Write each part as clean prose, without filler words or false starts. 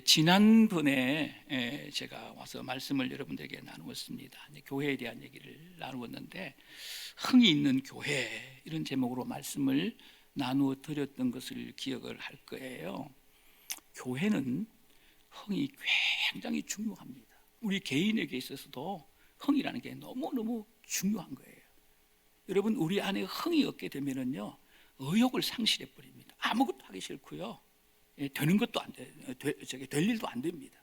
지난번에 제가 와서 말씀을 여러분들에게 나누었습니다. 교회에 대한 얘기를 나누었는데, 흥이 있는 교회, 이런 제목으로 말씀을 나누어 드렸던 것을 기억을 할 거예요. 교회는 흥이 굉장히 중요합니다. 우리 개인에게 있어서도 흥이라는 게 너무너무 중요한 거예요. 여러분, 우리 안에 흥이 없게 되면은요, 의욕을 상실해 버립니다. 아무것도 하기 싫고요, 되는 것도 안 돼, 될 일도 안 됩니다.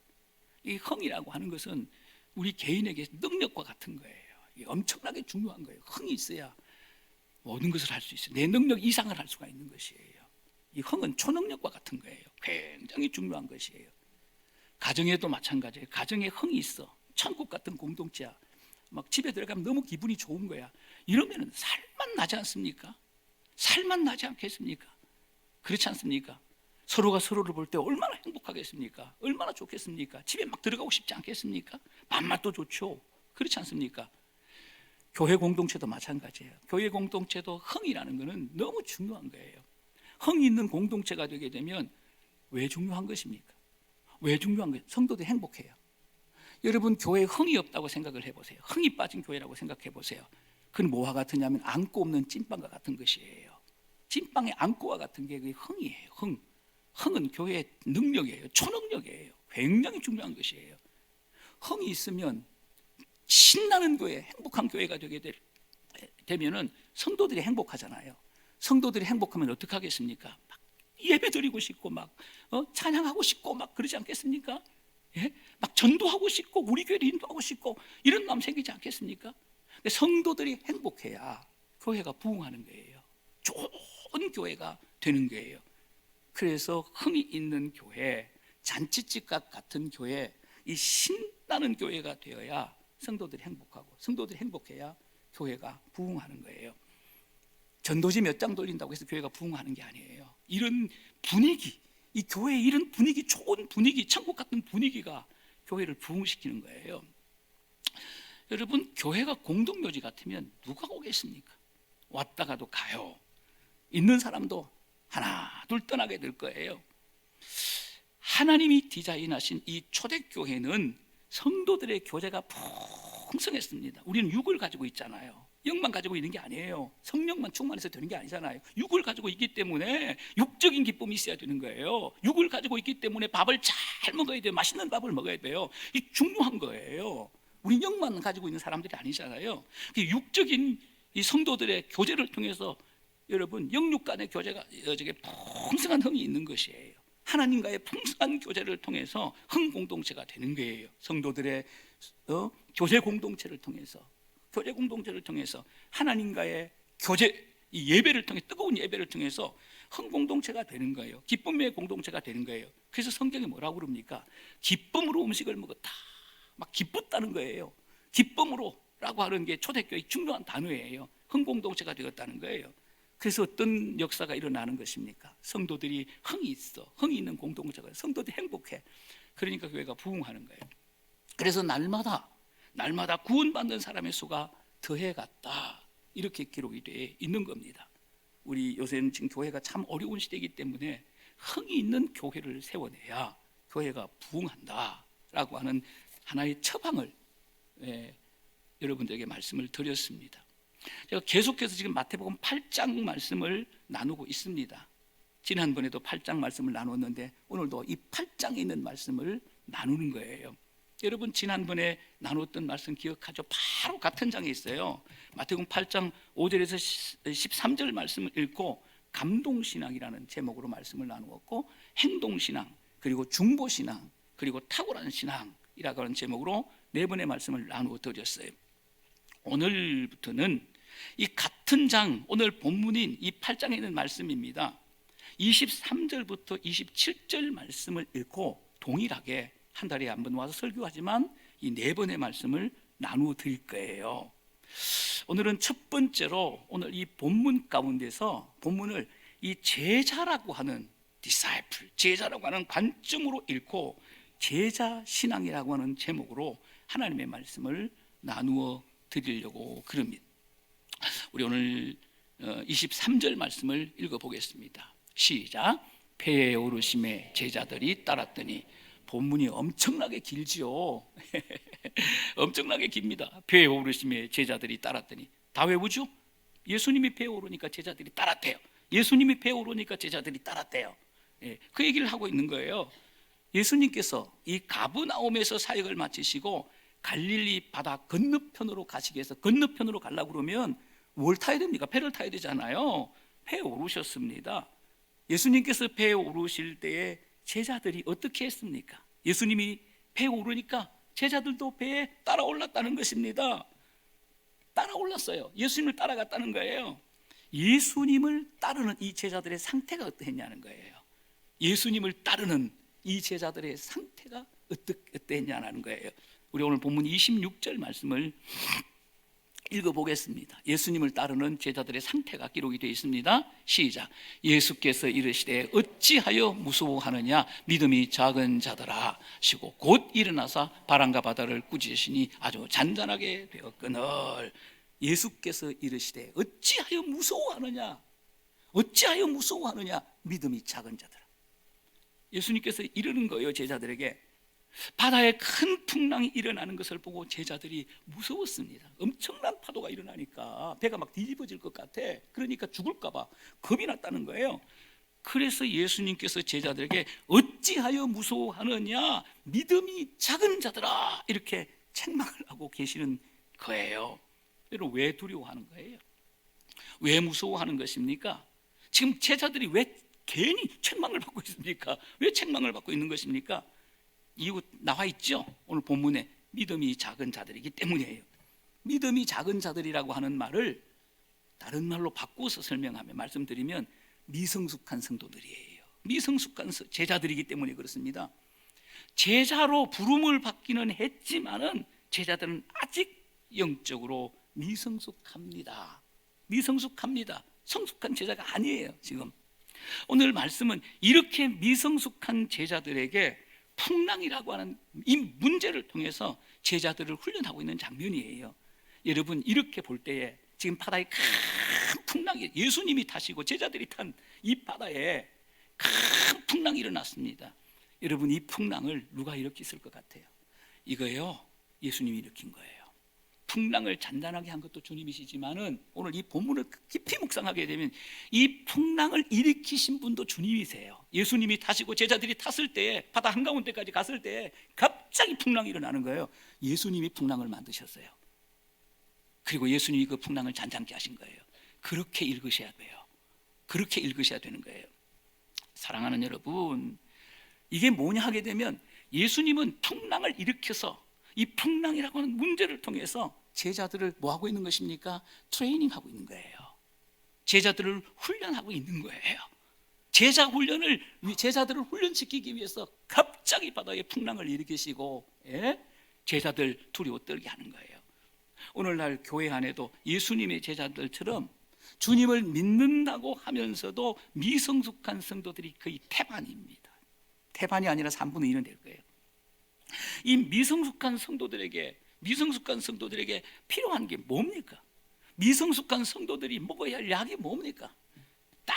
이 흥이라고 하는 것은 우리 개인에게 능력과 같은 거예요. 엄청나게 중요한 거예요. 흥이 있어야 모든 것을 할 수 있어요. 내 능력 이상을 할 수가 있는 것이에요. 이 흥은 초능력과 같은 거예요. 굉장히 중요한 것이에요. 가정에도 마찬가지예요. 가정에 흥이 있어, 천국 같은 공동체야. 막 집에 들어가면 너무 기분이 좋은 거야. 이러면 살만 나지 않습니까? 살만 나지 않겠습니까? 그렇지 않습니까? 서로가 서로를 볼 때 얼마나 행복하겠습니까? 얼마나 좋겠습니까? 집에 막 들어가고 싶지 않겠습니까? 밥맛도 좋죠. 그렇지 않습니까? 교회 공동체도 마찬가지예요. 교회 공동체도 흥이라는 것은 너무 중요한 거예요. 흥이 있는 공동체가 되게 되면 왜 중요한 것입니까? 왜 중요한 거예요? 성도들이 행복해요. 여러분, 교회에 흥이 없다고 생각을 해보세요. 흥이 빠진 교회라고 생각해 보세요. 그건 뭐와 같으냐면 안고 없는 찐빵과 같은 것이에요. 찐빵의 안고와 같은 게 그게 흥이에요. 흥은 교회의 능력이에요. 초능력이에요. 굉장히 중요한 것이에요. 흥이 있으면 신나는 교회, 행복한 교회가 되게 되면은 성도들이 행복하잖아요. 성도들이 행복하면 어떻게 하겠습니까? 막 예배 드리고 싶고 막 찬양하고 싶고 막 그러지 않겠습니까? 예? 막 전도하고 싶고 우리 교회를 인도하고 싶고 이런 마음 생기지 않겠습니까? 근데 성도들이 행복해야 교회가 부흥하는 거예요. 좋은 교회가 되는 거예요. 그래서 흥이 있는 교회, 잔치집과 같은 교회, 이 신나는 교회가 되어야 성도들이 행복하고, 성도들이 행복해야 교회가 부흥하는 거예요. 전도지 몇 장 돌린다고 해서 교회가 부흥하는 게 아니에요. 이런 분위기, 이 교회의 이런 분위기, 좋은 분위기, 천국 같은 분위기가 교회를 부흥시키는 거예요. 여러분, 교회가 공동묘지 같으면 누가 오겠습니까? 왔다가도 가요. 있는 사람도 하나 둘 떠나게 될 거예요. 하나님이 디자인하신 이 초대교회는 성도들의 교제가 풍성했습니다. 우리는 육을 가지고 있잖아요. 영만 가지고 있는 게 아니에요. 성령만 충만해서 되는 게 아니잖아요. 육을 가지고 있기 때문에 육적인 기쁨이 있어야 되는 거예요. 육을 가지고 있기 때문에 밥을 잘 먹어야 돼요. 맛있는 밥을 먹어야 돼요. 이 중요한 거예요. 우리 영만 가지고 있는 사람들이 아니잖아요. 육적인 이 성도들의 교제를 통해서 여러분, 영육 간의 교제가 풍성한 흥이 있는 것이에요. 하나님과의 풍성한 교제를 통해서 흥 공동체가 되는 거예요. 성도들의 교제 공동체를 통해서, 교제 공동체를 통해서 하나님과의 교제, 이 예배를 통해, 뜨거운 예배를 통해서 흥 공동체가 되는 거예요. 기쁨의 공동체가 되는 거예요. 그래서 성경이 뭐라고 그럽니까? 기쁨으로 음식을 먹었다, 막 기뻤다는 거예요. 기쁨으로라고 하는 게 초대교회의 중요한 단어예요. 흥 공동체가 되었다는 거예요. 그래서 어떤 역사가 일어나는 것입니까? 성도들이 흥이 있어, 흥이 있는 공동체가, 성도들이 행복해. 그러니까 교회가 부흥하는 거예요. 그래서 날마다 구원받는 사람의 수가 더해갔다, 이렇게 기록이 되어 있는 겁니다. 우리 요새는 지금 교회가 참 어려운 시대이기 때문에 흥이 있는 교회를 세워내야 교회가 부흥한다라고 하는 하나의 처방을 여러분들에게 말씀을 드렸습니다. 제가 계속해서 지금 마태복음 8장 말씀을 나누고 있습니다. 지난번에도 8장 말씀을 나눴는데 오늘도 이 8장에 있는 말씀을 나누는 거예요. 여러분, 지난번에 나눴던 말씀 기억하죠? 바로 같은 장에 있어요. 마태복음 8장 5절에서 13절 말씀을 읽고 감동신앙이라는 제목으로 말씀을 나누었고, 행동신앙, 그리고 중보신앙, 그리고 탁월한 신앙이라고 하는 제목으로 네 번의 말씀을 나누어 드렸어요. 오늘부터는 이 같은 장, 오늘 본문인 이 8장에 있는 말씀입니다. 23절부터 27절 말씀을 읽고 동일하게 한 달에 한 번 와서 설교하지만 이 네 번의 말씀을 나누어 드릴 거예요. 오늘은 첫 번째로, 오늘 이 본문 가운데서 본문을 이 제자라고 하는 disciple, 제자라고 하는 관점으로 읽고 제자 신앙이라고 하는 제목으로 하나님의 말씀을 나누어 드리려고 그럽니다. 우리 오늘 23절 말씀을 읽어보겠습니다. 시작. 폐에 오르심에 제자들이 따랐더니, 본문이 엄청나게 길지요. 엄청나게 깁니다. 폐에 오르심에 제자들이 따랐더니, 다 외우죠? 예수님이 폐에 오르니까 제자들이 따랐대요. 예수님이 폐에 오르니까 제자들이 따랐대요. 그 얘기를 하고 있는 거예요. 예수님께서 이 가브나움에서 사역을 마치시고 갈릴리 바다 건너편으로 가시기 위해서, 건너편으로 가려고 그러면 뭘 타야 됩니까? 배를 타야 되잖아요. 배에 오르셨습니다. 예수님께서 배에 오르실 때에 제자들이 어떻게 했습니까? 예수님이 배에 오르니까 제자들도 배에 따라 올랐다는 것입니다. 따라 올랐어요. 예수님을 따라갔다는 거예요. 예수님을 따르는 이 제자들의 상태가 어떠했냐는 거예요. 예수님을 따르는 이 제자들의 상태가 어떠했냐는 거예요. 우리 오늘 본문 26절 말씀을 읽어보겠습니다. 예수님을 따르는 제자들의 상태가 기록이 되어 있습니다. 시작. 예수께서 이르시되 어찌하여 무서워하느냐, 믿음이 작은 자들아 하시고 곧 일어나사 바람과 바다를 꾸짖으시니 아주 잔잔하게 되었거늘. 예수께서 이르시되 어찌하여 무서워하느냐, 어찌하여 무서워하느냐, 믿음이 작은 자들아. 예수님께서 이르는 거예요. 제자들에게 바다에 큰 풍랑이 일어나는 것을 보고 제자들이 무서웠습니다. 엄청난 파도가 일어나니까 배가 막 뒤집어질 것 같아. 그러니까 죽을까 봐 겁이 났다는 거예요. 그래서 예수님께서 제자들에게 어찌하여 무서워하느냐, 믿음이 작은 자들아, 이렇게 책망을 하고 계시는 거예요. 여러분, 왜 두려워하는 거예요? 왜 무서워하는 것입니까? 지금 제자들이 왜 괜히 책망을 받고 있습니까? 왜 책망을 받고 있는 것입니까? 이유 나와 있죠? 오늘 본문에 믿음이 작은 자들이기 때문이에요. 믿음이 작은 자들이라고 하는 말을 다른 말로 바꿔서 설명하면, 말씀드리면 미성숙한 성도들이에요. 미성숙한 제자들이기 때문에 그렇습니다. 제자로 부름을 받기는 했지만은 제자들은 아직 영적으로 미성숙합니다. 미성숙합니다. 성숙한 제자가 아니에요. 지금 오늘 말씀은 이렇게 미성숙한 제자들에게 풍랑이라고 하는 이 문제를 통해서 제자들을 훈련하고 있는 장면이에요. 여러분, 이렇게 볼 때에 지금 바다에 큰 풍랑이, 예수님이 타시고 제자들이 탄 이 바다에 큰 풍랑이 일어났습니다. 여러분, 이 풍랑을 누가 일으켰을 것 같아요? 이거요, 예수님이 일으킨 거예요. 풍랑을 잔잔하게 한 것도 주님이시지만은 오늘 이 본문을 깊이 묵상하게 되면 이 풍랑을 일으키신 분도 주님이세요. 예수님이 타시고 제자들이 탔을 때에, 바다 한가운데까지 갔을 때에 갑자기 풍랑이 일어나는 거예요. 예수님이 풍랑을 만드셨어요. 그리고 예수님이 그 풍랑을 잔잔케 하신 거예요. 그렇게 읽으셔야 돼요. 그렇게 읽으셔야 되는 거예요. 사랑하는 여러분, 이게 뭐냐 하게 되면 예수님은 풍랑을 일으켜서 이 풍랑이라고 하는 문제를 통해서 제자들을 뭐 하고 있는 것입니까? 트레이닝하고 있는 거예요. 제자들을 훈련하고 있는 거예요. 제자들을 훈련시키기 위해서 갑자기 바다에 풍랑을 일으키시고, 제자들 두려워 떨게 하는 거예요. 오늘날 교회 안에도 예수님의 제자들처럼 주님을 믿는다고 하면서도 미성숙한 성도들이 거의 태반입니다. 태반이 아니라 3분의 1은 될 거예요. 이 미성숙한 성도들에게 필요한 게 뭡니까? 미성숙한 성도들이 먹어야 할 약이 뭡니까? 딱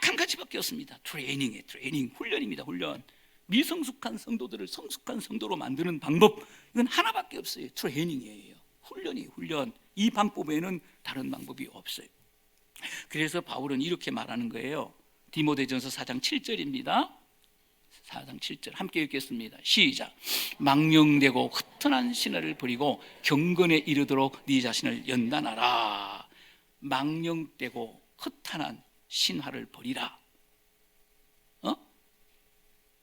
한 가지밖에 없습니다. 트레이닝, 훈련입니다. 훈련. 미성숙한 성도들을 성숙한 성도로 만드는 방법, 이건 하나밖에 없어요. 트레이닝이에요. 훈련이에요. 훈련. 이 방법에는 다른 방법이 없어요. 그래서 바울은 이렇게 말하는 거예요. 디모데전서 4장 7절입니다. 4장 7절 함께 읽겠습니다. 시작. 망령되고 흩어난 신화를 버리고 경건에 이르도록 네 자신을 연단하라. 망령되고 흩어난 신화를 버리라.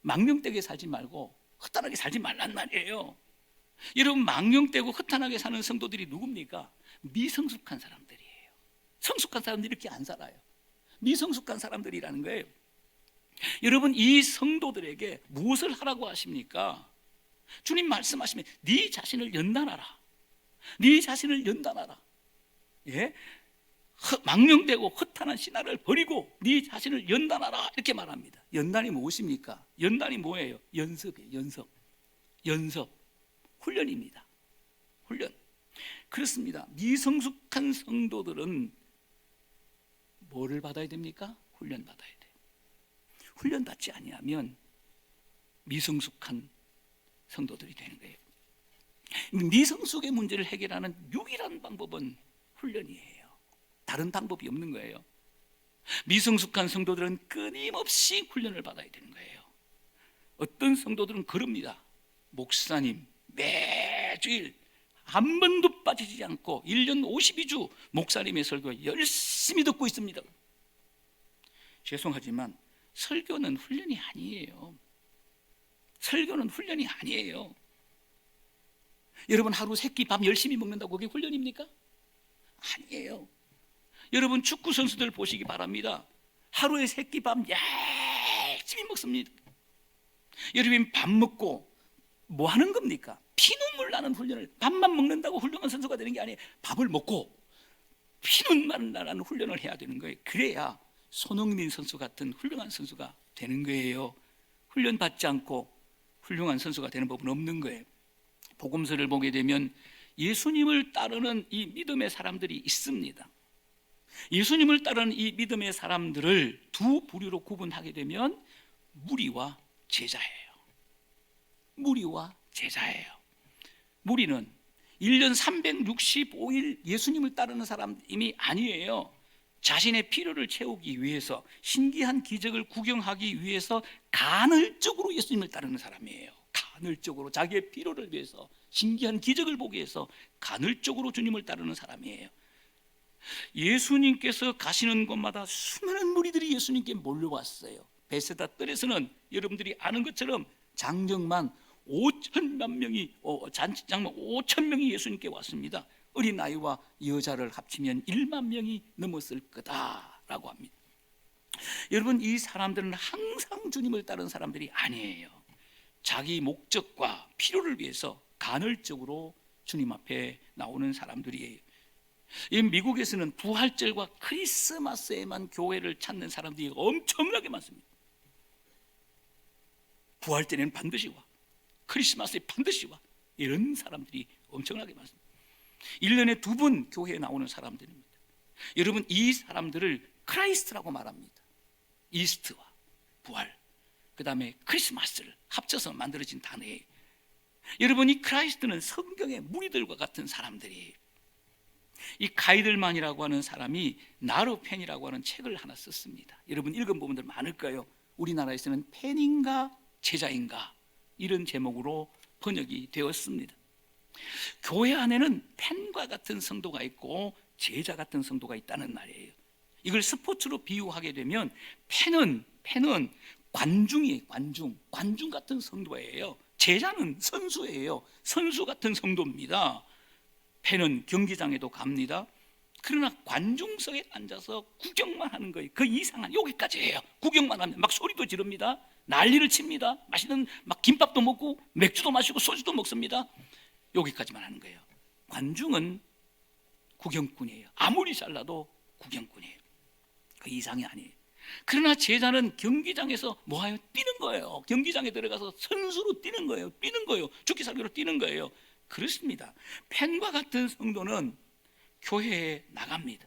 망령되게 살지 말고 흩어나게 살지 말란 말이에요. 여러분, 망령되고 흩어나게 사는 성도들이 누굽니까? 미성숙한 사람들이에요. 성숙한 사람들이 이렇게 안 살아요. 미성숙한 사람들이라는 거예요. 여러분, 이 성도들에게 무엇을 하라고 하십니까? 주님 말씀하시면 네 자신을 연단하라. 네 자신을 연단하라. 망령되고 헛탄한 신화를 버리고 네 자신을 연단하라, 이렇게 말합니다. 연단이 무엇입니까? 연단이 뭐예요? 연습이에요. 연습. 훈련입니다. 훈련. 그렇습니다. 미성숙한 성도들은 뭐를 받아야 됩니까? 훈련 받아야 돼요. 훈련받지 아니하면 미성숙한 성도들이 되는 거예요. 미성숙의 문제를 해결하는 유일한 방법은 훈련이에요. 다른 방법이 없는 거예요. 미성숙한 성도들은 끊임없이 훈련을 받아야 되는 거예요. 어떤 성도들은 그럽니다. 목사님, 매주일 한 번도 빠지지 않고 1년 52주 목사님의 설교 열심히 듣고 있습니다. 죄송하지만 설교는 훈련이 아니에요. 설교는 훈련이 아니에요. 여러분 하루 세 끼 밥 열심히 먹는다고 그게 훈련입니까? 아니에요. 여러분 축구 선수들 보시기 바랍니다. 하루에 세 끼 밥 열심히 먹습니다. 여러분 밥 먹고 뭐 하는 겁니까? 피눈물 나는 훈련을, 밥만 먹는다고 훌륭한 선수가 되는 게 아니에요. 밥을 먹고 피눈물 나는 훈련을 해야 되는 거예요. 그래야 손흥민 선수 같은 훌륭한 선수가 되는 거예요. 훈련 받지 않고 훌륭한 선수가 되는 법은 없는 거예요. 복음서를 보게 되면 예수님을 따르는 이 믿음의 사람들이 있습니다. 예수님을 따르는 이 믿음의 사람들을 두 부류로 구분하게 되면 무리와 제자예요. 무리와 제자예요. 무리는 1년 365일 예수님을 따르는 사람이 아니에요. 자신의 필요를 채우기 위해서, 신기한 기적을 구경하기 위해서 간헐적으로 예수님을 따르는 사람이에요. 간헐적으로 자기의 필요를 위해서, 신기한 기적을 보기 위해서 간헐적으로 주님을 따르는 사람이에요. 예수님께서 가시는 곳마다 수많은 무리들이 예수님께 몰려왔어요. 베세다 뜰에서는 여러분들이 아는 것처럼 장정만 5천만 명이 장만 5천 명이 예수님께 왔습니다. 어린 아이와 여자를 합치면 1만 명이 넘었을 거다라고 합니다. 여러분 이 사람들은 항상 주님을 따르는 사람들이 아니에요. 자기 목적과 필요를 위해서 간헐적으로 주님 앞에 나오는 사람들이에요. 이 미국에서는 부활절과 크리스마스에만 교회를 찾는 사람들이 엄청나게 많습니다. 부활절에는 반드시 와, 크리스마스에 반드시 와, 이런 사람들이 엄청나게 많습니다. 1년에 2번 교회에 나오는 사람들입니다. 여러분 이 사람들을 크라이스트라고 말합니다. 이스트와 부활, 그 다음에 크리스마스를 합쳐서 만들어진 단어예요. 여러분 이 크라이스트는 성경의 무리들과 같은 사람들이에요. 이 가이들만이라고 하는 사람이 나르펜이라고 하는 책을 하나 썼습니다. 여러분 읽은 부분들 많을 거예요. 우리나라에서는 펜인가 제자인가 이런 제목으로 번역이 되었습니다. 교회 안에는 펜과 같은 성도가 있고 제자 같은 성도가 있다는 말이에요. 이걸 스포츠로 비유하게 되면 펜은 관중이에요. 관중 같은 성도예요. 제자는 선수예요. 선수 같은 성도입니다. 펜은 경기장에도 갑니다. 그러나 관중석에 앉아서 구경만 하는 거예요. 그 이상한, 여기까지예요. 구경만 하면 막 소리도 지릅니다. 난리를 칩니다. 맛있는 막 김밥도 먹고 맥주도 마시고 소주도 먹습니다. 여기까지만 하는 거예요. 관중은 구경꾼이에요. 아무리 잘나도 구경꾼이에요. 그 이상이 아니에요. 그러나 제자는 경기장에서 뭐하여 뛰는 거예요. 경기장에 들어가서 선수로 뛰는 거예요. 죽기 살기로 뛰는 거예요. 그렇습니다. 펜과 같은 성도는 교회에 나갑니다.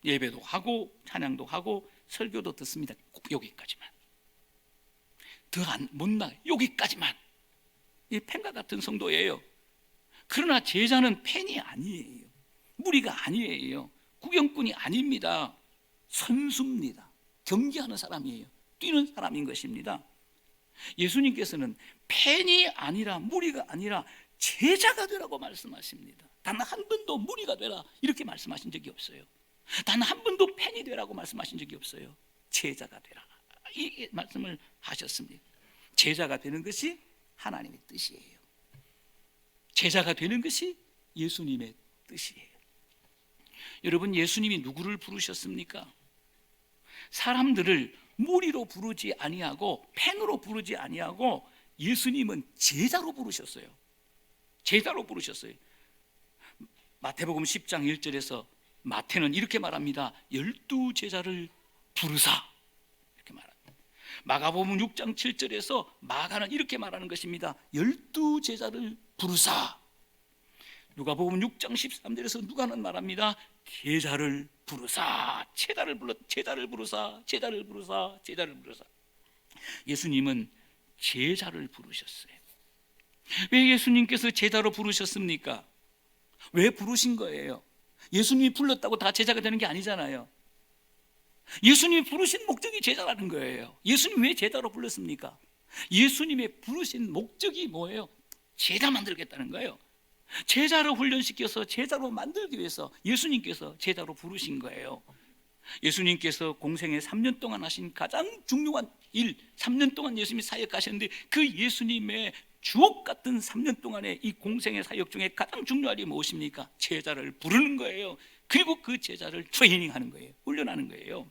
예배도 하고 찬양도 하고 설교도 듣습니다. 꼭 여기까지만. 더 못 나가요. 여기까지만. 이 펜과 같은 성도예요. 그러나 제자는 펜이 아니에요. 무리가 아니에요. 구경꾼이 아닙니다. 선수입니다. 경기하는 사람이에요. 뛰는 사람인 것입니다. 예수님께서는 펜이 아니라 무리가 아니라 제자가 되라고 말씀하십니다. 단 한 번도 무리가 되라 이렇게 말씀하신 적이 없어요. 단 한 번도 펜이 되라고 말씀하신 적이 없어요. 제자가 되라 이 말씀을 하셨습니다. 제자가 되는 것이 하나님의 뜻이에요. 제자가 되는 것이 예수님의 뜻이에요. 여러분 예수님이 누구를 부르셨습니까? 사람들을 무리로 부르지 아니하고 펜으로 부르지 아니하고 예수님은 제자로 부르셨어요. 제자로 부르셨어요. 마태복음 10장 1절에서 마태는 이렇게 말합니다. 12제자를 부르사 이렇게 말합니다. 마가복음 6장 7절에서 마가는 이렇게 말하는 것입니다. 12제자를 부르사. 누가복음 6장 13절에서 누가는 말합니다. 제자를 부르사. 제자를 부르사. 예수님은 제자를 부르셨어요. 왜 예수님께서 제자로 부르셨습니까? 왜 부르신 거예요? 예수님이 불렀다고 다 제자가 되는 게 아니잖아요. 예수님이 부르신 목적이 제자라는 거예요. 예수님 왜 제자로 불렀습니까? 예수님의 부르신 목적이 뭐예요? 제자 만들겠다는 거예요. 제자를 훈련시켜서 제자로 만들기 위해서 예수님께서 제자로 부르신 거예요. 예수님께서 공생에 3년 동안 하신 가장 중요한 일, 3년 동안 예수님이 사역하셨는데 그 예수님의 주옥 같은 3년 동안의 이 공생의 사역 중에 가장 중요한 일이 무엇입니까? 제자를 부르는 거예요. 그리고 그 제자를 트레이닝하는 거예요. 훈련하는 거예요.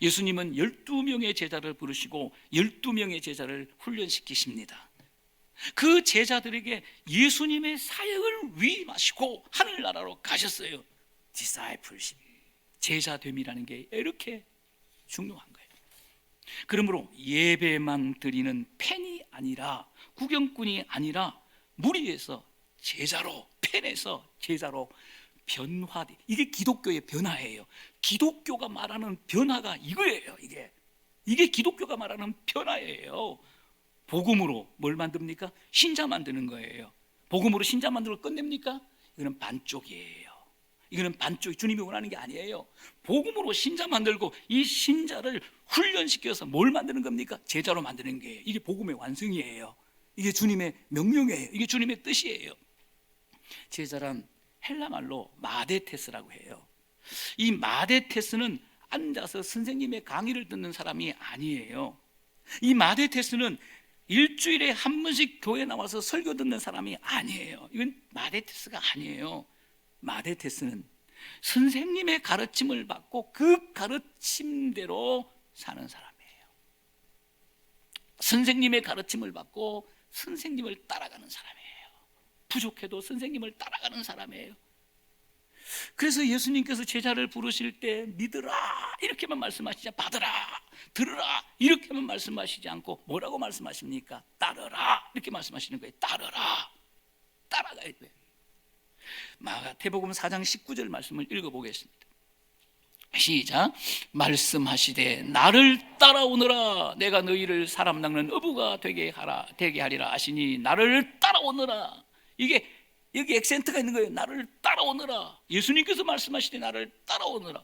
예수님은 12명의 제자를 부르시고 12명의 제자를 훈련시키십니다. 그 제자들에게 예수님의 사역을 위임하시고 하늘나라로 가셨어요. 디사이플십, 제자됨이라는 게 이렇게 중요한 거예요. 그러므로 예배만 드리는 팬이 아니라, 구경꾼이 아니라 무리에서 제자로, 팬에서 제자로 변화돼. 이게 기독교의 변화예요. 기독교가 말하는 변화가 이거예요. 이게 기독교가 말하는 변화예요. 복음으로 뭘 만듭니까? 신자 만드는 거예요. 복음으로 신자 만들고 끝냅니까? 이거는 반쪽이에요. 이거는 반쪽이 주님이 원하는 게 아니에요. 복음으로 신자 만들고 이 신자를 훈련시켜서 뭘 만드는 겁니까? 제자로 만드는 게 이게 복음의 완성이에요. 이게 주님의 명령이에요. 이게 주님의 뜻이에요. 제자란 헬라말로 마데테스라고 해요. 이 마데테스는 앉아서 선생님의 강의를 듣는 사람이 아니에요. 이 마데테스는 일주일에 한 번씩 교회 나와서 설교 듣는 사람이 아니에요. 이건 마데테스가 아니에요. 마데테스는 선생님의 가르침을 받고 그 가르침대로 사는 사람이에요. 선생님의 가르침을 받고 선생님을 따라가는 사람이에요. 부족해도 선생님을 따라가는 사람이에요. 그래서 예수님께서 제자를 부르실 때 믿으라 이렇게만 말씀하시지, 받으라, 들으라 이렇게만 말씀하시지 않고 뭐라고 말씀하십니까? 따르라 이렇게 말씀하시는 거예요. 따르라, 따라가야 돼요. 마태복음 4장 19절 말씀을 읽어보겠습니다. 시작. 말씀하시되 나를 따라오너라. 내가 너희를 사람 낚는 어부가 되게 하리라 하시니 나를 따라오너라. 이게 여기 액센트가 있는 거예요. 나를 따라오너라. 예수님께서 말씀하시되 나를 따라오너라.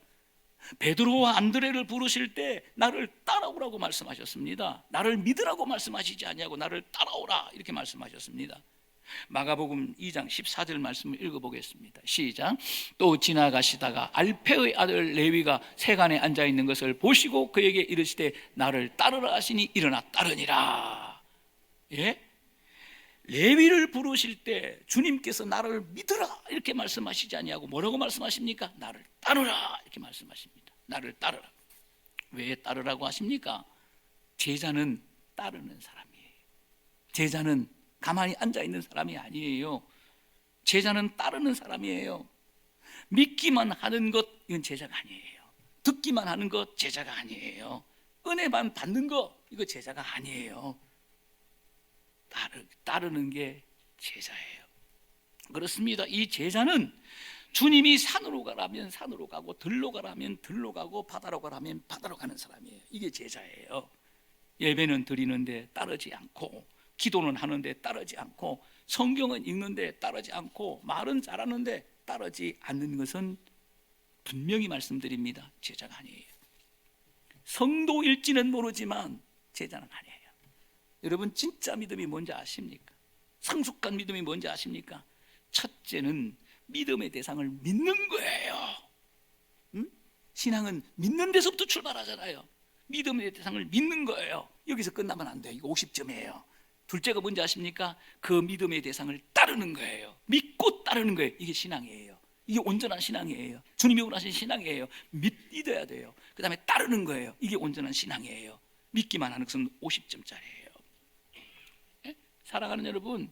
베드로와 안드레를 부르실 때 나를 따라오라고 말씀하셨습니다. 나를 믿으라고 말씀하시지 아니하고 나를 따라오라 이렇게 말씀하셨습니다. 마가복음 2장 14절 말씀을 읽어보겠습니다. 시작. 또 지나가시다가 알페의 아들 레위가 세간에 앉아있는 것을 보시고 그에게 이르시되 나를 따르라 하시니 일어나 따르니라. 예? 레위를 부르실 때 주님께서 나를 믿으라 이렇게 말씀하시지 아니하고 뭐라고 말씀하십니까? 나를 따르라 이렇게 말씀하십니다. 나를 따르라. 왜 따르라고 하십니까? 제자는 따르는 사람이에요. 제자는 가만히 앉아있는 사람이 아니에요. 제자는 따르는 사람이에요. 믿기만 하는 것 이건 제자가 아니에요. 듣기만 하는 것 제자가 아니에요. 은혜만 받는 것 이거 제자가 아니에요. 따르는 게 제자예요. 그렇습니다. 이 제자는 주님이 산으로 가라면 산으로 가고 들로 가라면 들로 가고 바다로 가라면 바다로 가는 사람이에요. 이게 제자예요. 예배는 드리는데 따르지 않고, 기도는 하는데 따르지 않고, 성경은 읽는데 따르지 않고, 말은 잘하는데 따르지 않는 것은 분명히 말씀드립니다. 제자가 아니에요. 성도일지는 모르지만 제자는 아니에요. 여러분 진짜 믿음이 뭔지 아십니까? 성숙한 믿음이 뭔지 아십니까? 첫째는 믿음의 대상을 믿는 거예요. 신앙은 믿는 데서부터 출발하잖아요. 믿음의 대상을 믿는 거예요. 여기서 끝나면 안 돼요. 이거 50점이에요. 둘째가 뭔지 아십니까? 그 믿음의 대상을 따르는 거예요. 믿고 따르는 거예요. 이게 신앙이에요. 이게 온전한 신앙이에요. 주님이 원하신 신앙이에요. 믿어야 돼요. 그 다음에 따르는 거예요. 이게 온전한 신앙이에요. 믿기만 하는 것은 50점짜리예요. 사랑하는 여러분,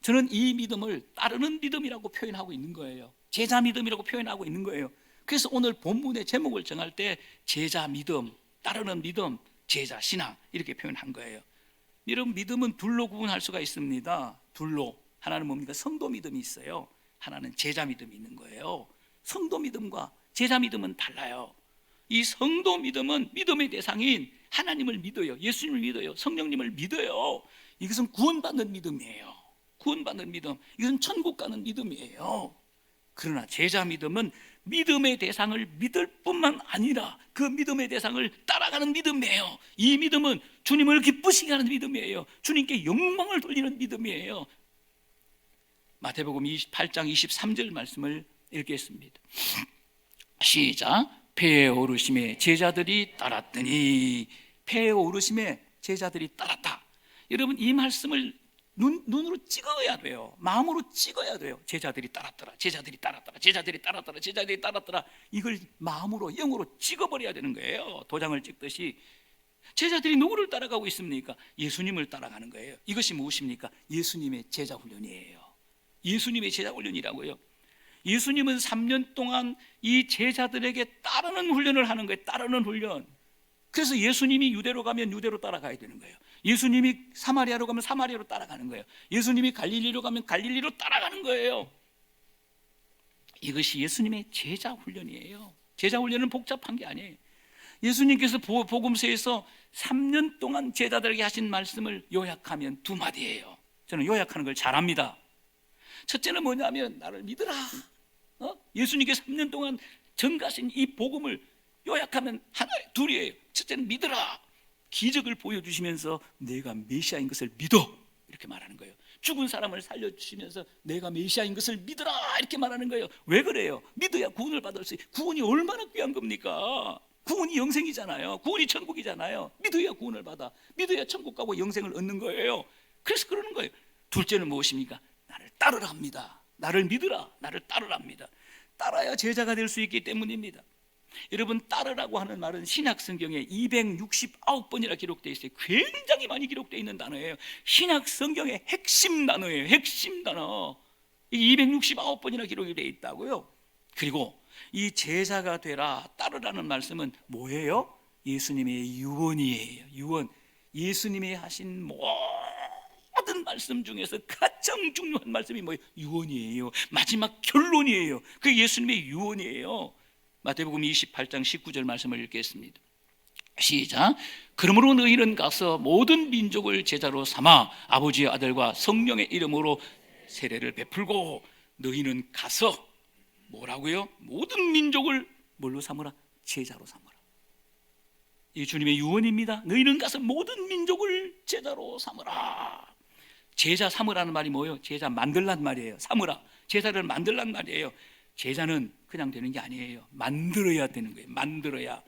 저는 이 믿음을 따르는 믿음이라고 표현하고 있는 거예요. 제자 믿음이라고 표현하고 있는 거예요. 그래서 오늘 본문의 제목을 정할 때 제자 믿음, 따르는 믿음, 제자 신앙 이렇게 표현한 거예요. 여러분 믿음은 둘로 구분할 수가 있습니다. 둘로. 하나는 뭡니까? 성도 믿음이 있어요. 하나는 제자 믿음이 있는 거예요. 성도 믿음과 제자 믿음은 달라요. 이 성도 믿음은 믿음의 대상인 하나님을 믿어요. 예수님을 믿어요. 성령님을 믿어요. 이것은 구원받는 믿음이에요. 구원받는 믿음. 이것은 천국 가는 믿음이에요. 그러나 제자 믿음은 믿음의 대상을 믿을 뿐만 아니라 그 믿음의 대상을 따라가는 믿음이에요. 이 믿음은 주님을 기쁘시게 하는 믿음이에요. 주님께 영광을 돌리는 믿음이에요. 마태복음 28장 23절 말씀을 읽겠습니다. 시작. 배에 오르심에 제자들이 따랐더니, 배에 오르심에 제자들이 따랐다. 여러분, 이 말씀을 눈으로 찍어야 돼요. 마음으로 찍어야 돼요. 제자들이 따랐더라, 제자들이 따랐더라, 제자들이 따랐더라, 제자들이 따랐더라. 이걸 마음으로, 영으로 찍어버려야 되는 거예요. 도장을 찍듯이. 제자들이 누구를 따라가고 있습니까? 예수님을 따라가는 거예요. 이것이 무엇입니까? 예수님의 제자 훈련이에요. 예수님의 제자 훈련이라고요. 예수님은 3년 동안 이 제자들에게 따르는 훈련을 하는 거예요. 따르는 훈련. 그래서 예수님이 유대로 가면 유대로 따라가야 되는 거예요. 예수님이 사마리아로 가면 사마리아로 따라가는 거예요. 예수님이 갈릴리로 가면 갈릴리로 따라가는 거예요. 이것이 예수님의 제자 훈련이에요. 제자 훈련은 복잡한 게 아니에요. 예수님께서 복음서에서 3년 동안 제자들에게 하신 말씀을 요약하면 두 마디예요. 저는 요약하는 걸 잘합니다. 첫째는 뭐냐면 나를 믿으라. 예수님께서 3년 동안 전가신 이 복음을 요약하면 둘이에요. 첫째는 믿으라. 기적을 보여주시면서 내가 메시아인 것을 믿어, 이렇게 말하는 거예요. 죽은 사람을 살려주시면서 내가 메시아인 것을 믿으라, 이렇게 말하는 거예요. 왜 그래요? 믿어야 구원을 받을 수 있어요. 구원이 얼마나 귀한 겁니까? 구원이 영생이잖아요. 구원이 천국이잖아요. 믿어야 구원을 받아. 믿어야 천국 가고 영생을 얻는 거예요. 그래서 그러는 거예요. 둘째는 무엇입니까? 나를 따르라 합니다. 나를 믿으라, 나를 따르라 합니다. 따라야 제자가 될 수 있기 때문입니다. 여러분, 따르라고 하는 말은 신약 성경에 269번이나 기록되어 있어요. 굉장히 많이 기록되어 있는 단어예요. 신약 성경의 핵심 단어예요. 핵심 단어. 269번이나 기록이 되어 있다고요. 그리고 이 제자가 되라, 따르라는 말씀은 뭐예요? 예수님의 유언이에요. 유언. 예수님이 하신 모든 말씀 중에서 가장 중요한 말씀이 뭐예요? 유언이에요. 마지막 결론이에요. 그게 예수님의 유언이에요. 마태복음 28장 19절 말씀을 읽겠습니다. 시작. 그러므로 너희는 가서 모든 민족을 제자로 삼아 아버지의 아들과 성령의 이름으로 세례를 베풀고, 너희는 가서 뭐라고요? 모든 민족을 뭘로 삼으라? 제자로 삼으라. 이 주님의 유언입니다. 너희는 가서 모든 민족을 제자로 삼으라. 제자 삼으라는 말이 뭐예요? 제자 만들란 말이에요. 삼으라. 제자를 만들란 말이에요. 제자는 그냥 되는 게 아니에요. 만들어야 되는 거예요. 만들어야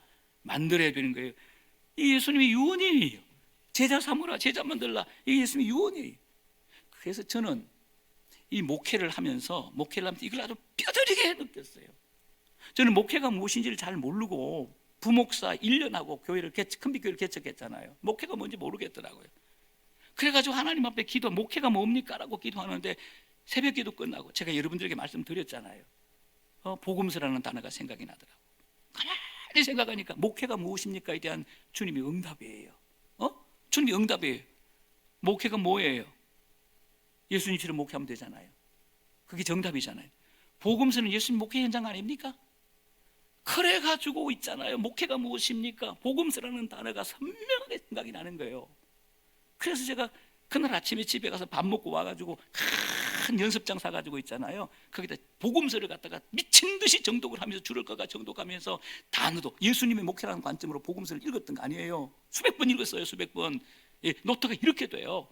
되는 거예요. 이 예수님의 유언이에요. 제자 삼으라, 제자 만들라. 이게 예수님의 유언이에요. 그래서 저는 이 목회를 하면서 이걸 아주 뼈저리게 느꼈어요. 저는 목회가 무엇인지를 잘 모르고 부목사 1년하고 큰 교회를 개척했잖아요. 목회가 뭔지 모르겠더라고요. 그래가지고 하나님 앞에 목회가 뭡니까? 라고 기도하는데 새벽 기도 끝나고 제가 여러분들에게 말씀드렸잖아요. 복음서라는 단어가 생각이 나더라고요. 가만히 생각하니까 목회가 무엇입니까에 대한 주님의 응답이에요. 주님의 응답이에요. 목회가 뭐예요? 예수님처럼 목회하면 되잖아요. 그게 정답이잖아요. 복음서는 예수님 목회 현장 아닙니까? 그래가지고 있잖아요. 목회가 무엇입니까? 복음서라는 단어가 선명하게 생각이 나는 거예요. 그래서 제가 그날 아침에 집에 가서 밥 먹고 와가지고 큰 연습장 사가지고 있잖아요. 거기다 복음서를 갖다가 미친 듯이 정독을 하면서 줄을 꺼가 정독하면서 단어도 예수님의 목회라는 관점으로 복음서를 읽었던 거 아니에요. 수백 번 읽었어요. 수백 번. 노트가 이렇게 돼요.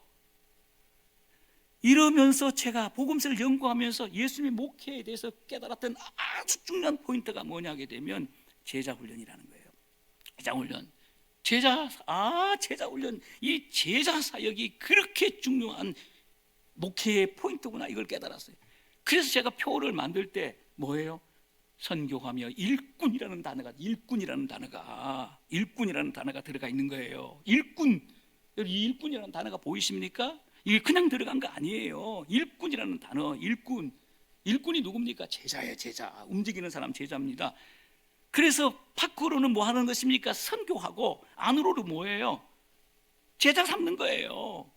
이러면서 제가 복음서를 연구하면서 예수님의 목회에 대해서 깨달았던 아주 중요한 포인트가 뭐냐게 되면 제자 훈련이라는 거예요. 제자 훈련. 제자 훈련. 이 제자 사역이 그렇게 중요한 목회의 포인트구나, 이걸 깨달았어요. 그래서 제가 표를 만들 때 뭐예요? 선교하며 일꾼이라는 단어가 들어가 있는 거예요. 일꾼. 이 일꾼이라는 단어가 보이십니까? 이게 그냥 들어간 거 아니에요. 일꾼이라는 단어, 일꾼. 일꾼이 누굽니까? 제자예요, 제자. 움직이는 사람 제자입니다. 그래서 밖으로는 뭐 하는 것입니까? 선교하고, 안으로는 뭐예요? 제자 삼는 거예요.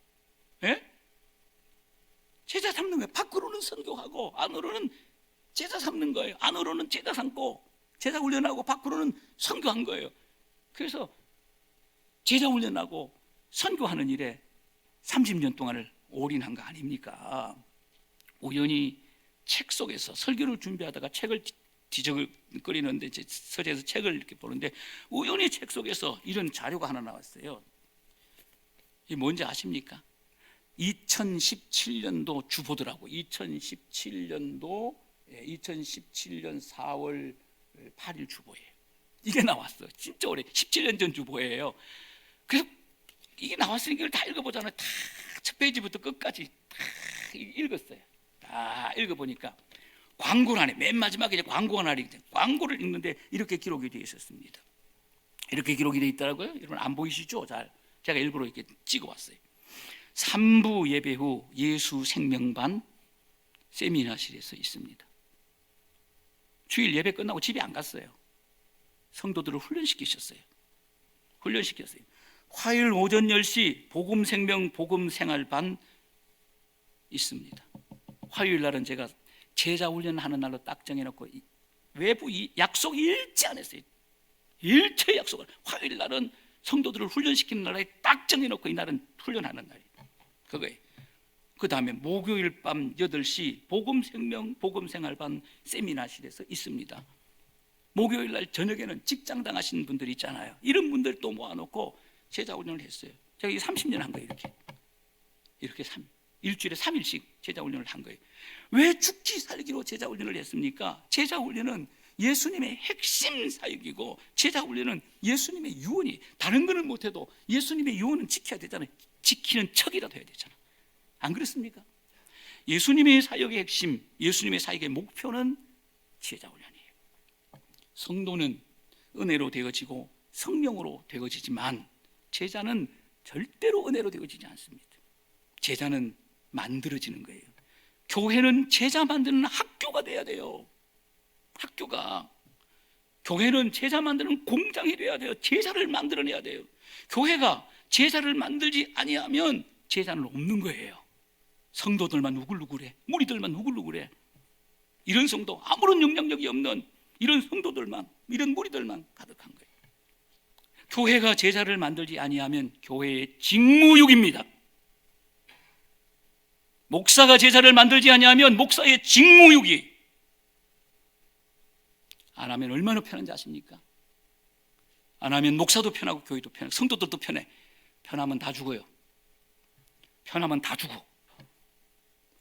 예? 제자 삼는 거예요. 밖으로는 선교하고, 안으로는 제자 삼는 거예요. 안으로는 제자 삼고, 제자 훈련하고 밖으로는 선교한 거예요. 그래서 제자 훈련하고 선교하는 일에 30년 동안을 올인한 거 아닙니까? 우연히 책 속에서 설교를 준비하다가 책을 뒤적거리는데, 제 서재에서 책을 이렇게 보는데 우연히 책 속에서 이런 자료가 하나 나왔어요. 이게 뭔지 아십니까? 2017년도 주보더라고. 2017년 4월 8일 주보예요. 이게 나왔어. 진짜 오래, 17년 전 주보예요. 그래서 이게 나왔으니까 이걸 다 읽어보잖아요. 다 첫 페이지부터 끝까지 다 읽었어요. 다 읽어보니까 광고를 하네. 맨 마지막에 이제 광고가 나리거든요. 광고를 읽는데 이렇게 기록이 되어 있었습니다. 이렇게 기록이 되어 있더라고요. 여러분 안 보이시죠? 잘, 제가 일부러 이렇게 찍어왔어요. 3부 예배 후 예수 생명반 세미나실에서 있습니다. 주일 예배 끝나고 집에 안 갔어요. 성도들을 훈련시키셨어요. 화요일 오전 10시 복음생명 복음생활반 있습니다. 화요일 날은 제가 제자 훈련하는 날로 딱 정해놓고 외부 약속 일치 안 했어요. 일체 약속을. 화요일 날은 성도들을 훈련시키는 날에 딱 정해놓고 이 날은 훈련하는 날이에요. 그거예요. 그 다음에 목요일 밤 8시 복음생명 복음생활반 세미나실에서 있습니다. 목요일 날 저녁에는 직장 당하시는 분들 있잖아요. 이런 분들 또 모아놓고 제자훈련을 했어요. 제가 30년 한 거예요. 이렇게 일주일에 3일씩 제자훈련을 한 거예요. 왜 죽기 살기로 제자훈련을 했습니까? 제자훈련은 예수님의 핵심 사역이고, 제자훈련은 예수님의 유언이, 다른 거는 못해도 예수님의 유언은 지켜야 되잖아요. 지키는 척이라도 해야 되잖아요. 안 그렇습니까? 예수님의 사역의 핵심, 예수님의 사역의 목표는 제자훈련이에요. 성도는 은혜로 되어지고 성령으로 되어지지만 제자는 절대로 은혜로 되어지지 않습니다. 제자는 만들어지는 거예요. 교회는 제자 만드는 학교가 돼야 돼요. 교회는 제자 만드는 공장이 돼야 돼요. 제자를 만들어내야 돼요. 교회가 제자를 만들지 아니하면 제자는 없는 거예요. 성도들만 우글우글해, 무리들만 우글우글해. 이런 성도, 아무런 영향력이 없는 이런 성도들만, 이런 무리들만 가득한 거예요. 교회가 제자를 만들지 아니하면 교회의 직무유기입니다. 목사가 제자를 만들지 아니하면 목사의 직무유기. 안 하면 얼마나 편한지 아십니까? 안 하면 목사도 편하고 교회도 편하고 성도들도 편해. 편하면 다 죽어요. 편하면 다 죽어.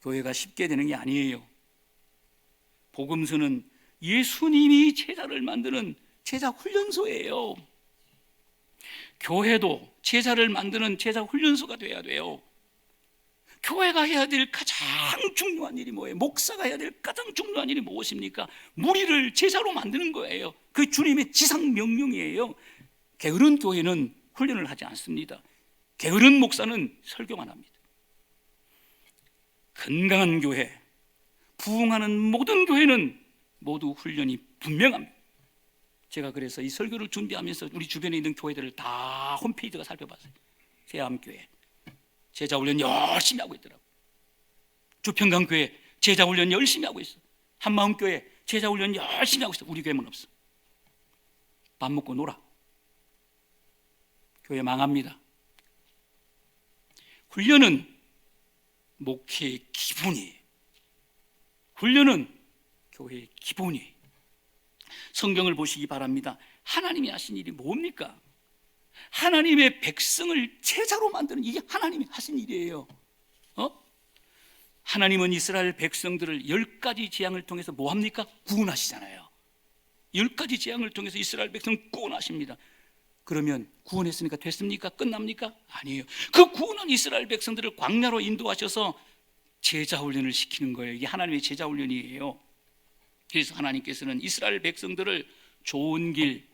교회가 쉽게 되는 게 아니에요. 복음서는 예수님이 제자를 만드는 제자 훈련소예요. 교회도 제자를 만드는 제자 훈련소가 돼야 돼요. 교회가 해야 될 가장 중요한 일이 뭐예요? 목사가 해야 될 가장 중요한 일이 무엇입니까? 무리를 제자로 만드는 거예요. 그 주님의 지상 명령이에요. 게으른 교회는 훈련을 하지 않습니다. 게으른 목사는 설교만 합니다. 건강한 교회, 부흥하는 모든 교회는 모두 훈련이 분명합니다. 제가 그래서 이 설교를 준비하면서 우리 주변에 있는 교회들을 다 홈페이지가 살펴봤어요. 세암교회 제자훈련 열심히 하고 있더라고요. 주평강교회 제자훈련 열심히 하고 있어. 한마음교회 제자훈련 열심히 하고 있어. 우리 교회만 없어. 밥 먹고 놀아. 교회 망합니다. 훈련은 목회의 기본이에요. 훈련은 교회의 기본이에요. 성경을 보시기 바랍니다. 하나님이 하신 일이 뭡니까? 하나님의 백성을 제자로 만드는, 이게 하나님이 하신 일이에요. 하나님은 이스라엘 백성들을 10가지 재앙을 통해서 뭐 합니까? 구원하시잖아요. 10가지 재앙을 통해서 이스라엘 백성을 구원하십니다. 그러면 구원했으니까 됐습니까? 끝납니까? 아니에요. 그 구원한 이스라엘 백성들을 광야로 인도하셔서 제자훈련을 시키는 거예요. 이게 하나님의 제자훈련이에요. 그래서 하나님께서는 이스라엘 백성들을 좋은 길,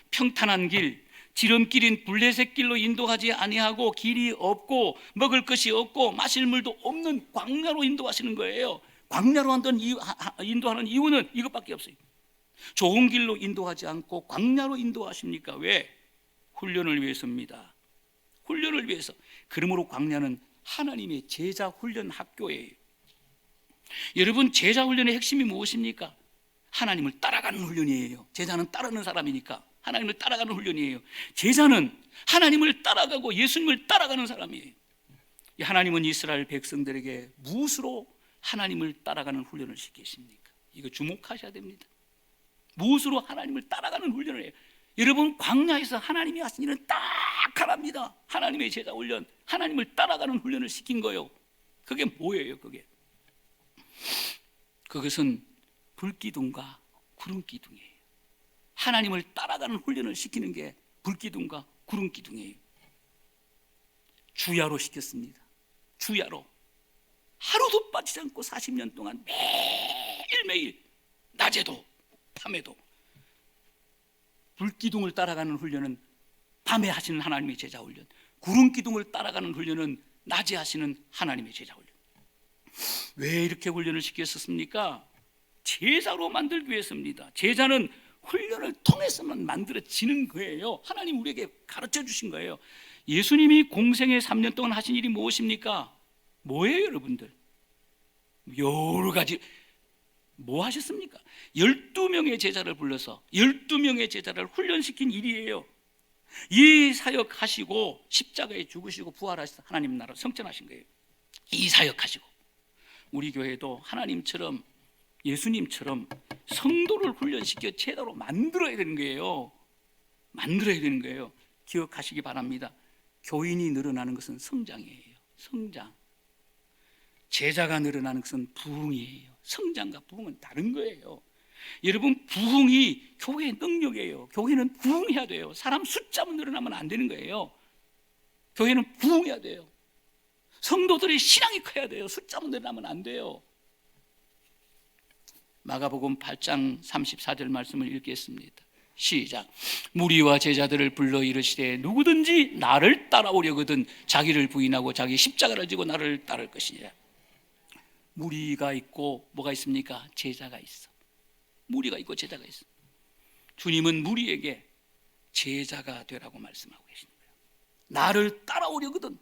평탄한 길, 지름길인 블레셋 길로 인도하지 아니하고 길이 없고 먹을 것이 없고 마실 물도 없는 광야로 인도하시는 거예요. 광야로 인도하는 이유는 이것밖에 없어요. 좋은 길로 인도하지 않고 광야로 인도하십니까? 왜? 훈련을 위해서입니다. 훈련을 위해서. 그러므로 광야는 하나님의 제자 훈련 학교예요. 여러분, 제자 훈련의 핵심이 무엇입니까? 하나님을 따라가는 훈련이에요. 제자는 따르는 사람이니까 하나님을 따라가는 훈련이에요. 제자는 하나님을 따라가고 예수님을 따라가는 사람이에요. 하나님은 이스라엘 백성들에게 무엇으로 하나님을 따라가는 훈련을 시키십니까? 이거 주목하셔야 됩니다. 무엇으로 하나님을 따라가는 훈련을 해요? 여러분, 광야에서 하나님이 하신 일은 딱 하나입니다. 하나님의 제자 훈련, 하나님을 따라가는 훈련을 시킨 거예요. 그게 뭐예요? 그것은 불기둥과 구름기둥이에요. 하나님을 따라가는 훈련을 시키는 게 불기둥과 구름기둥이에요. 주야로 시켰습니다. 주야로 하루도 빠지지 않고 40년 동안 매일매일 낮에도 밤에도. 불기둥을 따라가는 훈련은 밤에 하시는 하나님의 제자 훈련, 구름기둥을 따라가는 훈련은 낮에 하시는 하나님의 제자 훈련. 왜 이렇게 훈련을 시켰습니까? 제자로 만들기 위해서입니다. 제자는 훈련을 통해서만 만들어지는 거예요. 하나님 우리에게 가르쳐 주신 거예요. 예수님이 공생애 3년 동안 하신 일이 무엇입니까? 뭐예요, 여러분들? 여러 가지. 뭐 하셨습니까? 12명의 제자를 불러서 12명의 제자를 훈련시킨 일이에요. 이 사역 하시고 십자가에 죽으시고 부활하셔서 하나님 나라 성천하신 거예요. 이 사역 하시고 우리 교회도 하나님처럼 예수님처럼 성도를 훈련시켜 제자로 만들어야 되는 거예요. 만들어야 되는 거예요. 기억하시기 바랍니다. 교인이 늘어나는 것은 성장이에요. 성장. 제자가 늘어나는 것은 부흥이에요. 성장과 부흥은 다른 거예요. 여러분, 부흥이 교회의 능력이에요. 교회는 부흥해야 돼요. 사람 숫자만 늘어나면 안 되는 거예요. 교회는 부흥해야 돼요. 성도들의 신앙이 커야 돼요. 숫자만 늘어나면 안 돼요. 마가복음 8장 34절 말씀을 읽겠습니다. 시작. 무리와 제자들을 불러 이르시되 누구든지 나를 따라오려거든 자기를 부인하고 자기 십자가를 지고 나를 따를 것이니라. 무리가 있고 뭐가 있습니까? 제자가 있어. 무리가 있고 제자가 있어. 주님은 무리에게 제자가 되라고 말씀하고 계십니다. 나를 따라오려거든.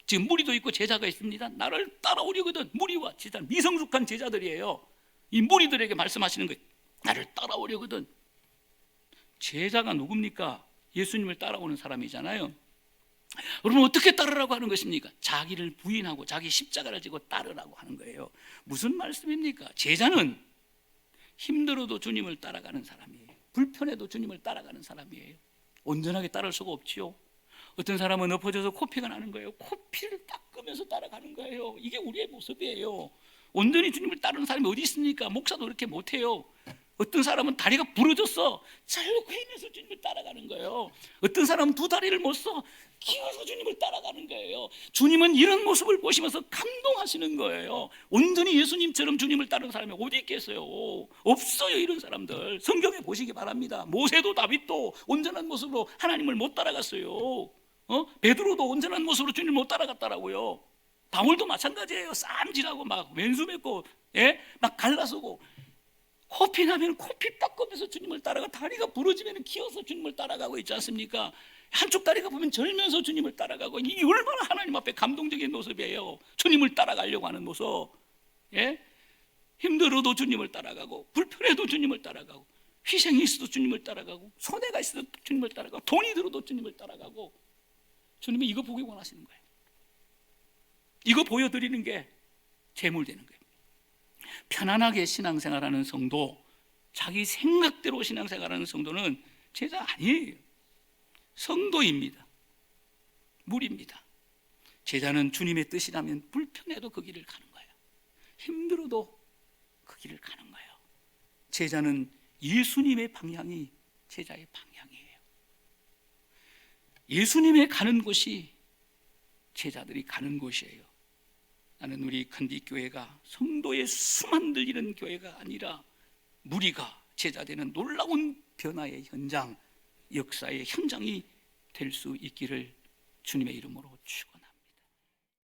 지금 무리도 있고 제자가 있습니다. 나를 따라오려거든. 무리와 제자, 미성숙한 제자들이에요. 이 무리들에게 말씀하시는 거예요. 나를 따라오려거든. 제자가 누굽니까? 예수님을 따라오는 사람이잖아요. 여러분, 어떻게 따르라고 하는 것입니까? 자기를 부인하고 자기 십자가를 지고 따르라고 하는 거예요. 무슨 말씀입니까? 제자는 힘들어도 주님을 따라가는 사람이에요. 불편해도 주님을 따라가는 사람이에요. 온전하게 따를 수가 없지요. 어떤 사람은 엎어져서 코피가 나는 거예요. 코피를 닦으면서 따라가는 거예요. 이게 우리의 모습이에요. 온전히 주님을 따르는 사람이 어디 있습니까? 목사도 그렇게 못해요. 어떤 사람은 다리가 부러졌어. 잘로 꿰매서 주님을 따라가는 거예요. 어떤 사람은 두 다리를 못 써. 키워서 주님을 따라가는 거예요. 주님은 이런 모습을 보시면서 감동하시는 거예요. 온전히 예수님처럼 주님을 따르는 사람이 어디 있겠어요? 없어요. 이런 사람들 성경에 보시기 바랍니다. 모세도 다윗도 온전한 모습으로 하나님을 못 따라갔어요. 베드로도 온전한 모습으로 주님을 못 따라갔다라고요. 바울도 마찬가지예요. 쌈질하고 막 왼수 맺고 막 갈라서고 코피 나면 코피 닦으면서 주님을 따라가, 다리가 부러지면 기어서 주님을 따라가고 있지 않습니까? 한쪽 다리가 보면 절면서 주님을 따라가고, 이게 얼마나 하나님 앞에 감동적인 모습이에요. 주님을 따라가려고 하는 모습. 힘들어도 주님을 따라가고, 불편해도 주님을 따라가고, 희생이 있어도 주님을 따라가고, 손해가 있어도 주님을 따라가고, 돈이 들어도 주님을 따라가고. 주님이 이거 보기 원하시는 거예요. 이거 보여드리는 게 재물되는 거예요. 편안하게 신앙생활하는 성도, 자기 생각대로 신앙생활하는 성도는 제자 아니에요. 성도입니다. 무리입니다. 제자는 주님의 뜻이라면 불편해도 그 길을 가는 거예요. 힘들어도 그 길을 가는 거예요. 제자는 예수님의 방향이 제자의 방향이에요. 예수님의 가는 곳이 제자들이 가는 곳이에요. 나는 우리 큰디교회가 성도의 수만 들리는 교회가 아니라 무리가 제자되는 놀라운 변화의 현장, 역사의 현장이 될 수 있기를 주님의 이름으로 축원합니다.